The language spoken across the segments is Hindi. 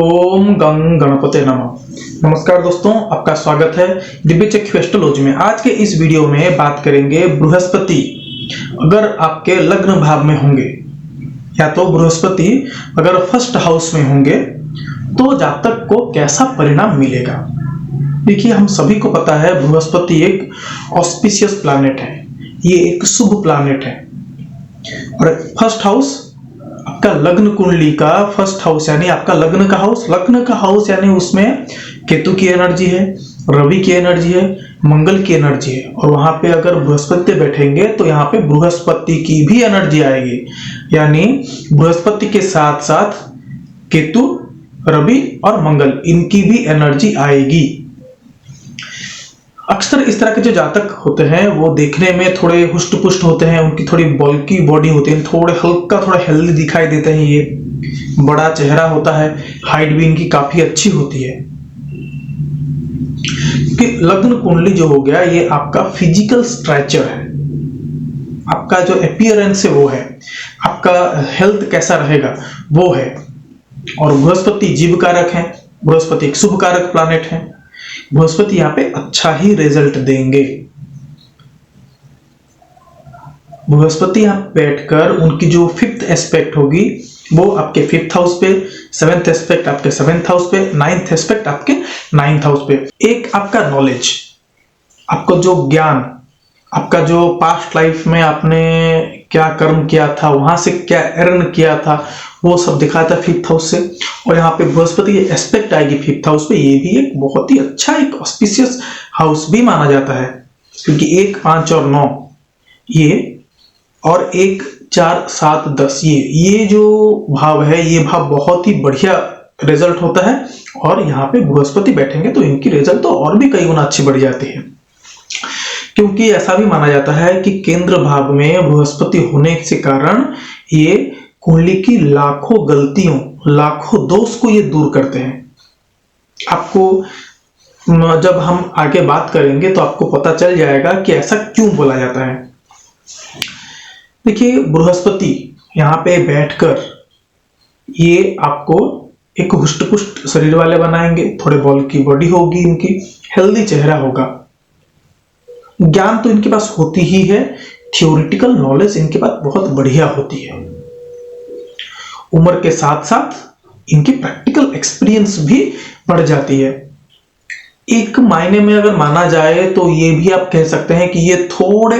ओम गं गणपते नमः। नमस्कार दोस्तों, आपका स्वागत है दिव्य चक्षु एस्ट्रोलॉजी में। आज के इस वीडियो में बात करेंगे बृहस्पति अगर आपके लग्न भाव में होंगे या तो बृहस्पति अगर फर्स्ट हाउस में होंगे तो जातक को कैसा परिणाम मिलेगा। देखिए, हम सभी को पता है बृहस्पति एक ऑस्पिशियस प्लैनेट है, ये एक शुभ प्लैनेट है। और फर्स्ट हाउस आपका लग्न कुंडली का फर्स्ट हाउस यानी आपका लग्न का हाउस यानी उसमें केतु की एनर्जी है, रवि की एनर्जी है, मंगल की एनर्जी है। और वहां पे अगर बृहस्पति बैठेंगे तो यहाँ पे बृहस्पति की भी एनर्जी आएगी, यानी बृहस्पति के साथ साथ केतु, रवि और मंगल इनकी भी एनर्जी आएगी। अक्सर इस तरह के जो जातक होते हैं वो देखने में थोड़े हुष्ट पुष्ट होते हैं, उनकी थोड़ी बल्की बॉडी होती है, थोड़े हल्का थोड़ा हेल्दी दिखाई देते हैं, ये बड़ा चेहरा होता है, हाइट भी इनकी काफी अच्छी होती है। कि लग्न कुंडली जो हो गया ये आपका फिजिकल स्ट्रक्चर है, आपका जो अपीयरेंस है वो है, आपका हेल्थ कैसा रहेगा वो है। और बृहस्पति जीव कारक है, बृहस्पति एक शुभ कारक प्लैनेट है, बृहस्पति यहाँ पे अच्छा ही रिजल्ट देंगे। बृहस्पति यहाँ बैठकर उनकी जो फिफ्थ एस्पेक्ट होगी वो आपके फिफ्थ हाउस पे, सेवेंथ एस्पेक्ट आपके सेवेंथ हाउस पे, नाइन्थ एस्पेक्ट आपके नाइन्थ हाउस पे। एक आपका नॉलेज, आपको जो ज्ञान, आपका जो पास्ट लाइफ में आपने क्या कर्म किया था, वहां से क्या अर्न किया था, वो सब दिखाता है फिफ्थ हाउस से। और यहाँ पे बृहस्पति ये एस्पेक्ट आएगी फिफ्थ हाउस पे, ये भी एक बहुत ही अच्छा एक ऑस्पिशियस हाउस भी माना जाता है, क्योंकि 1, 5 और 9 ये, और 1, 4, 7, 10 ये जो भाव है, ये भाव बहुत ही बढ़िया रिजल्ट होता है। और यहाँ पे बृहस्पति बैठेंगे तो इनकी रिजल्ट तो और भी कई गुना अच्छी बढ़ जाती है, क्योंकि ऐसा भी माना जाता है कि केंद्र भाव में बृहस्पति होने के कारण ये कुंडली की लाखों गलतियों, लाखों दोष को ये दूर करते हैं। आपको जब हम आगे बात करेंगे तो आपको पता चल जाएगा कि ऐसा क्यों बोला जाता है। देखिए, बृहस्पति यहाँ पे बैठकर ये आपको एक हुष्ट पुष्ट शरीर वाले बनाएंगे, थोड़े बॉल की बॉडी होगी, इनकी हेल्दी चेहरा होगा, ज्ञान तो इनके पास होती ही है, थियोरिटिकल नॉलेज इनके पास बहुत बढ़िया होती है। उम्र के साथ साथ इनकी प्रैक्टिकल एक्सपीरियंस भी बढ़ जाती है। एक मायने में अगर माना जाए तो ये भी आप कह सकते हैं कि ये थोड़े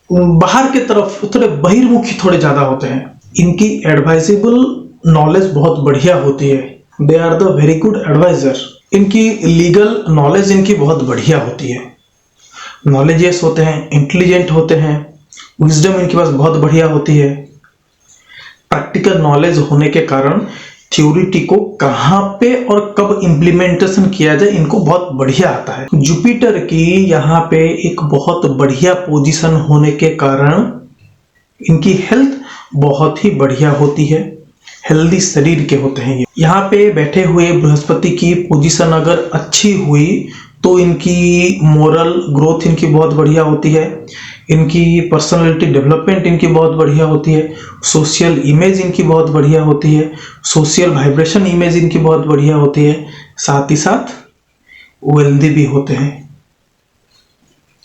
बाहर के तरफ, थोड़े बहिर्मुखी थोड़े ज्यादा होते हैं। इनकी एडवाइजेबल नॉलेज बहुत बढ़िया होती है, they are the very good advisor. इनकी लीगल नॉलेज इनकी बहुत बढ़िया होती है, नॉलेजियस होते हैं, इंटेलिजेंट होते हैं, विजडम इनके पास बहुत बढ़िया होती है। प्रैक्टिकल नॉलेज होने के कारण थ्योरिटी को कहां पे और कब इंप्लीमेंटेशन किया जाए इनको बहुत बढ़िया आता है। जुपिटर की यहाँ पे एक बहुत बढ़िया पोजीशन होने के कारण इनकी हेल्थ बहुत ही बढ़िया होती है, हेल्दी शरीर के होते हैं ये। यहाँ पे बैठे हुए बृहस्पति की पोजीशन अगर अच्छी हुई तो इनकी मोरल ग्रोथ इनकी बहुत बढ़िया होती है, इनकी पर्सनालिटी डेवलपमेंट इनकी बहुत बढ़िया होती है, सोशल इमेज इनकी बहुत बढ़िया होती है, सोशल वाइब्रेशन इमेज इनकी बहुत बढ़िया होती है, साथ ही साथ वेल्दी भी होते हैं,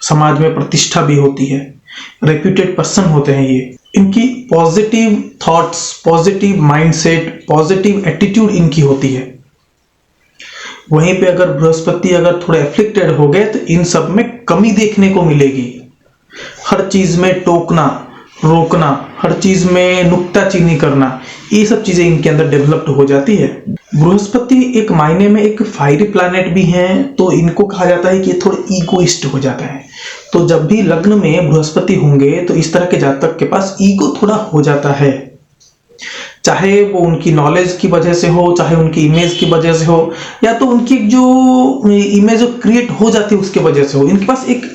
समाज में प्रतिष्ठा भी होती है, रेप्यूटेड पर्सन होते हैं ये। इनकी positive thoughts, positive mindset, positive attitude इनकी होती है। वहीं पे अगर बृहस्पति अगर थोड़े एफ्लिक्टेड हो गए तो इन सब में कमी देखने को मिलेगी। हर चीज में टोकना, रोकना, हर चीज में नुक्ताचीनी करना, ये सब चीजें इनके अंदर डेवलप्ड हो जाती है। बृहस्पति एक मायने में एक फायरी प्लैनेट भी है, तो इनको कहा जाता है कि थोड़े ईगोइस्ट हो जाता है। तो जब भी लग्न में बृहस्पति होंगे तो इस तरह के जातक के पास ईगो थोड़ा हो जाता है, चाहे वो उनकी नॉलेज की वजह से हो, चाहे उनकी इमेज की वजह से हो, या तो उनकी जो इमेज क्रिएट हो जाती है उसके वजह से हो। इनके पास एक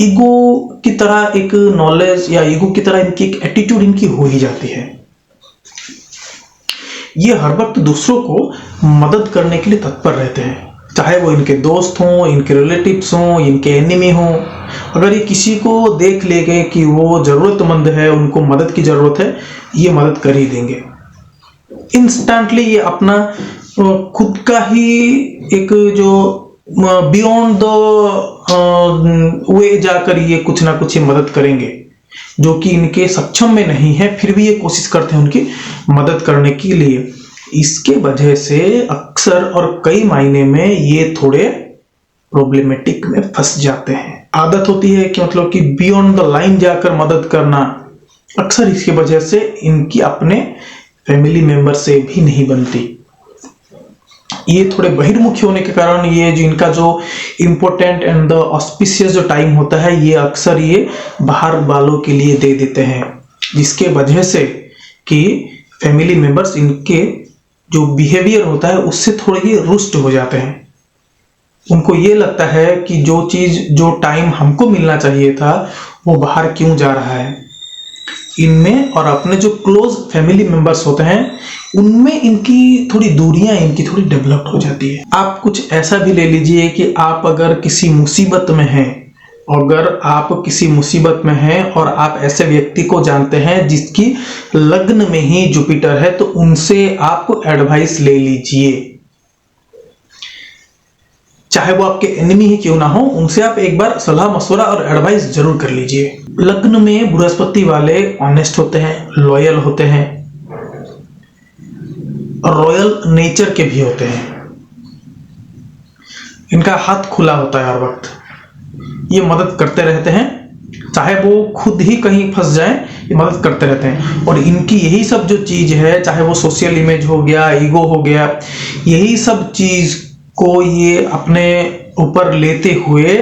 ईगो की तरह एक नॉलेज या ईगो की तरह इनकी एक एटीट्यूड इनकी हो ही जाती है। ये हर वक्त दूसरों को मदद करने के लिए तत्पर रहते हैं, चाहे वो इनके दोस्त हों, इनके रिलेटिव्स हों, इनके एनिमी हों। अगर ये किसी को देख लेंगे कि वो जरूरतमंद है, उनको मदद की जरूरत है, ये मदद कर ही देंगे। इंस्टेंटली ये अपना खुद का ही एक जो बियॉन्ड द वे जाकर ये कुछ ना कुछ मदद करेंगे, जो कि इनके सक्षम में नहीं है, फिर भी ये कोशिश करते हैं उनकी मदद करने के लिए। इसके वजह से अक्सर और कई मायने में ये थोड़े प्रॉब्लमेटिक में फंस जाते हैं। आदत होती है कि मतलब कि बियॉन्ड द लाइन जाकर मदद करना, अक्सर इसकी वजह से इनकी अपने फैमिली मेंबर से भी नहीं बनती। ये थोड़े बहिर्मुखी होने के कारण ये जो इनका जो इम्पोर्टेंट एंड द ऑस्पिशियस जो टाइम होता है, ये अक्सर ये बाहर वालों के लिए दे देते हैं, जिसके वजह से कि फैमिली मेंबर्स इनके जो बिहेवियर होता है उससे थोड़े ही रुष्ट हो जाते हैं। उनको ये लगता है कि जो चीज जो टाइम हमको मिलना चाहिए था वो बाहर क्यों जा रहा है। इनमें और अपने जो क्लोज फैमिली मेंबर्स होते हैं उनमें इनकी थोड़ी दूरियां इनकी थोड़ी डेवलप्ड हो जाती है। आप कुछ ऐसा भी ले लीजिए कि आप अगर किसी मुसीबत में हैं, अगर आप किसी मुसीबत में हैं और आप ऐसे व्यक्ति को जानते हैं जिसकी लग्न में ही जुपिटर है, तो उनसे आपको एडवाइस ले लीजिए, चाहे वो आपके एनिमी ही क्यों ना हो, उनसे आप एक बार सलाह मशवरा और एडवाइस जरूर कर लीजिए। लग्न में बृहस्पति वाले ऑनेस्ट होते हैं, लॉयल होते हैं और रॉयल नेचर के भी होते हैं। इनका हाथ खुला होता है हर वक्त, ये मदद करते रहते हैं, चाहे वो खुद ही कहीं फंस जाए, ये मदद करते रहते हैं। और इनकी यही सब जो चीज है, चाहे वो सोशल इमेज हो गया, ईगो हो गया, यही सब चीज को ये अपने ऊपर लेते हुए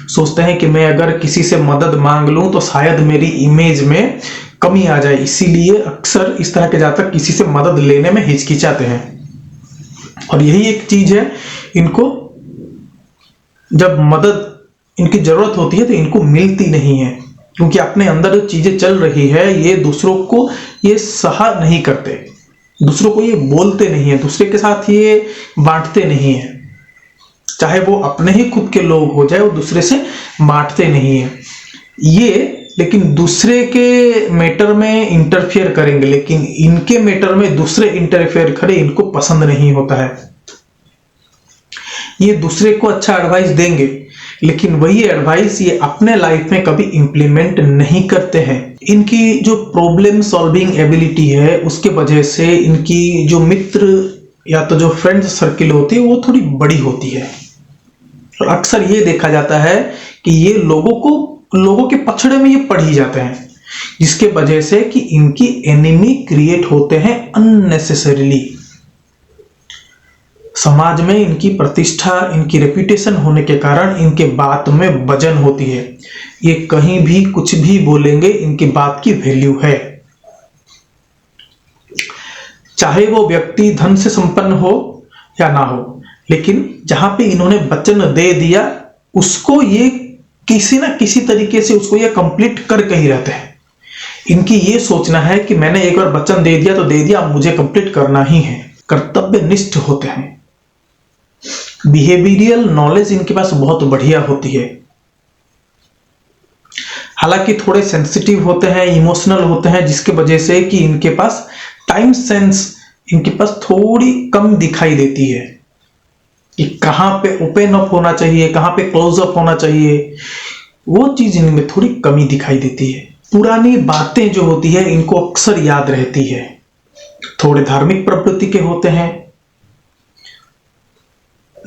सोचते हैं कि मैं अगर किसी से मदद मांग लूं तो शायद मेरी इमेज में कमी आ जाए, इसीलिए अक्सर इस तरह के जातक किसी से मदद लेने में हिचकिचाते हैं। और यही एक चीज है, इनको जब मदद इनकी जरूरत होती है तो इनको मिलती नहीं है, क्योंकि अपने अंदर जो चीजें चल रही है ये दूसरों को ये सहा नहीं करते, दूसरों को ये बोलते नहीं है, दूसरे के साथ ये बांटते नहीं है, चाहे वो अपने ही खुद के लोग हो जाए, वो दूसरे से बांटते नहीं है ये। लेकिन दूसरे के मैटर में इंटरफेयर करेंगे, लेकिन इनके मैटर में दूसरे इंटरफेयर करें इनको पसंद नहीं होता है। ये दूसरे को अच्छा एडवाइस देंगे, लेकिन वही एडवाइस ये अपने लाइफ में कभी इंप्लीमेंट नहीं करते हैं। इनकी जो प्रॉब्लम सॉल्विंग एबिलिटी है उसके वजह से इनकी जो मित्र या तो जो फ्रेंड सर्किल होती है वो थोड़ी बड़ी होती है। और अक्सर ये देखा जाता है कि ये लोगों के पछड़े में ये पड़ ही जाते हैं, जिसके वजह से कि इनकी एनिमी क्रिएट होते हैं अननेसेसरीली। समाज में इनकी प्रतिष्ठा, इनकी रेपुटेशन होने के कारण इनके बात में वजन होती है, ये कहीं भी कुछ भी बोलेंगे, इनकी बात की वैल्यू है। चाहे वो व्यक्ति धन से संपन्न हो या ना हो, लेकिन जहां पे इन्होंने वचन दे दिया उसको ये किसी ना किसी तरीके से उसको ये कंप्लीट करके ही रहते हैं। इनकी ये सोचना है कि मैंने एक बार वचन दे दिया तो दे दिया, अब मुझे कंप्लीट करना ही है। कर्तव्यनिष्ठ होते हैं। बिहेवियरल नॉलेज इनके पास बहुत बढ़िया होती है। हालांकि थोड़े सेंसिटिव होते हैं, इमोशनल होते हैं, जिसके वजह से कि इनके पास टाइम सेंस इनके पास थोड़ी कम दिखाई देती है कि कहां पे ओपन अप होना चाहिए, कहां पे क्लोज अप होना चाहिए, वो चीज इनमें थोड़ी कमी दिखाई देती है। पुरानी बातें जो होती है इनको अक्सर याद रहती है। थोड़े धार्मिक प्रवृत्ति के होते हैं।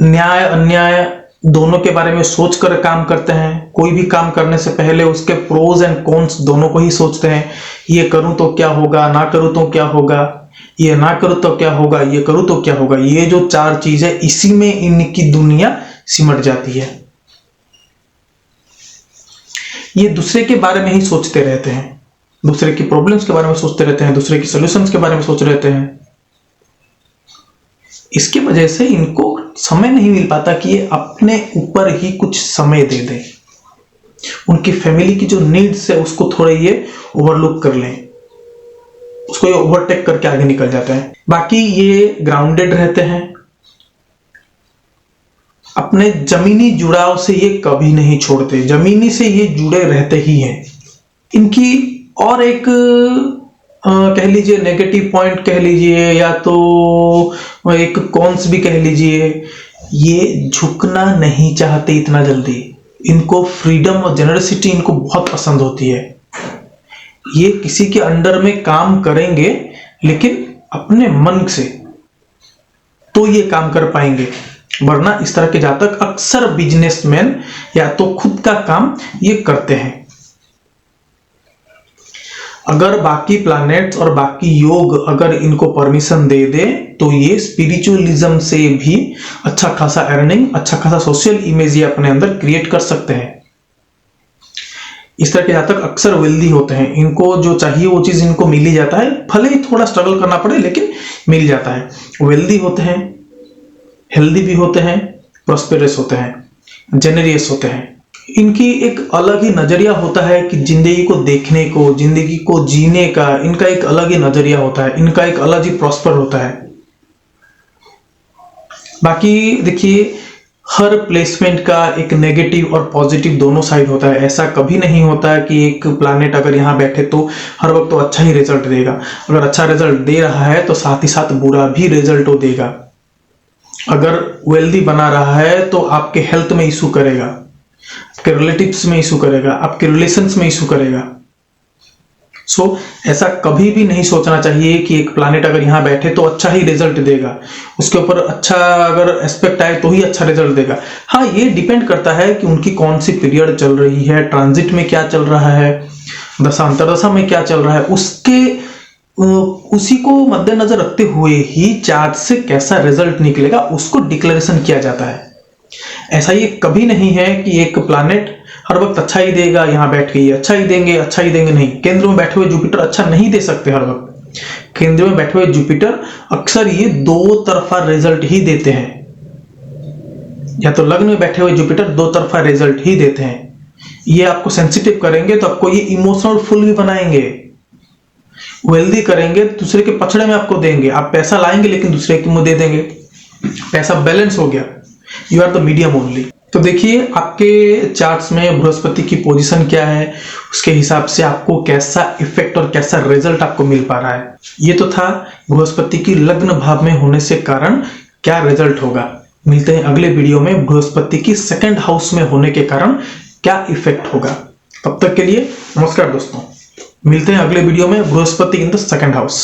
न्याय अन्याय दोनों के बारे में सोचकर काम करते हैं। कोई भी काम करने से पहले उसके प्रोज एंड कॉन्स दोनों को ही सोचते हैं। ये करूं तो क्या होगा, ना करूं तो क्या होगा, ये ना करूं तो क्या होगा, ये करूं तो क्या होगा। ये जो चार चीजें, इसी में इनकी दुनिया सिमट जाती है। ये दूसरे के बारे में ही सोचते रहते हैं, दूसरे की प्रॉब्लम्स के बारे में सोचते रहते हैं, दूसरे की सॉल्यूशंस के बारे में सोच रहते हैं। इसकी वजह से इनको समय नहीं मिल पाता कि ये अपने ऊपर ही कुछ समय दे दें। उनकी फैमिली की जो नीड्स है उसको थोड़े ये ओवरलुक कर लें, उसको ये ओवरटेक करके आगे निकल जाते हैं। बाकी ये ग्राउंडेड रहते हैं। अपने जमीनी जुड़ाव से ये कभी नहीं छोड़ते, जमीनी से ये जुड़े रहते ही हैं। इनकी और एक कह लीजिए नेगेटिव पॉइंट कह लीजिए, या तो एक कॉन्स भी कह लीजिए, ये झुकना नहीं चाहते इतना जल्दी। इनको फ्रीडम और जेनरसिटी इनको बहुत पसंद होती है। ये किसी के अंडर में काम करेंगे लेकिन अपने मन से, तो ये काम कर पाएंगे, वरना इस तरह के जातक अक्सर बिजनेसमैन या तो खुद का काम ये करते हैं। अगर बाकी प्लैनेट्स और बाकी योग अगर इनको परमिशन दे दे तो ये स्पिरिचुअलिज्म से भी अच्छा खासा अर्निंग, अच्छा खासा सोशल इमेज ये अपने अंदर क्रिएट कर सकते हैं। इस तरह के जातक अक्सर वेल्दी होते हैं। इनको जो चाहिए वो चीज इनको मिल ही जाता है, भले ही थोड़ा स्ट्रगल करना पड़े लेकिन मिल जाता है। वेल्दी होते हैं, हेल्दी भी होते हैं, प्रॉस्पेरस होते हैं, जेनरियस होते हैं। इनकी एक अलग ही नजरिया होता है कि जिंदगी को देखने को, जिंदगी को जीने का इनका एक अलग ही नजरिया होता है, इनका एक अलग ही प्रॉस्पर होता है। बाकी देखिए, हर प्लेसमेंट का एक नेगेटिव और पॉजिटिव दोनों साइड होता है। ऐसा कभी नहीं होता है कि एक प्लैनेट अगर यहाँ बैठे तो हर वक्त तो अच्छा ही रिजल्ट देगा। अगर अच्छा रिजल्ट दे रहा है तो साथ ही साथ बुरा भी रिजल्ट वो देगा। अगर वेल्दी बना रहा है तो आपके हेल्थ में इशू करेगा, आपके रिलेटिव्स में इशू करेगा, आपके रिलेशंस में इशू करेगा। ऐसा कभी भी नहीं सोचना चाहिए कि एक प्लैनेट अगर यहाँ बैठे तो अच्छा ही रिजल्ट देगा, उसके ऊपर अच्छा अगर एस्पेक्ट आए तो ही अच्छा रिजल्ट देगा। हाँ, ये डिपेंड करता है कि उनकी कौन सी पीरियड चल रही है, ट्रांजिट में क्या चल रहा है, दशा अंतरदशा में क्या चल रहा है, उसी को मद्देनजर रखते हुए ही चार्ट से कैसा रिजल्ट निकलेगा उसको डिक्लेरेशन किया जाता है। ऐसा ये कभी नहीं है कि एक प्लैनेट हर वक्त अच्छा ही देगा, यहाँ बैठ के ये अच्छा ही देंगे नहीं। केंद्र में बैठे हुए जुपिटर अच्छा नहीं दे सकते हर वक्त। केंद्र में बैठे हुए जुपिटर अक्सर ये दो तरफा रिजल्ट ही देते हैं, या तो लग्न में बैठे हुए जुपिटर दो तरफा रिजल्ट ही देते हैं। ये आपको सेंसिटिव करेंगे तो आपको ये इमोशनल फुल भी बनाएंगे, वेल्दी करेंगे दूसरे के पछड़े में आपको देंगे। आप पैसा लाएंगे लेकिन दूसरे के मुंह दे देंगे, पैसा बैलेंस हो गया, you are the medium only. तो देखिए आपके चार्ट्स में बृहस्पति की पोजीशन क्या है, उसके हिसाब से आपको कैसा इफेक्ट और कैसा रिजल्ट आपको मिल पा रहा है। ये तो था बृहस्पति की लग्न भाव में होने से कारण क्या रिजल्ट होगा। मिलते हैं अगले वीडियो में बृहस्पति की सेकंड हाउस में होने के कारण क्या इफेक्ट होगा। तब तक के लिए नमस्कार दोस्तों, मिलते हैं अगले वीडियो में Brihaspati in the second house.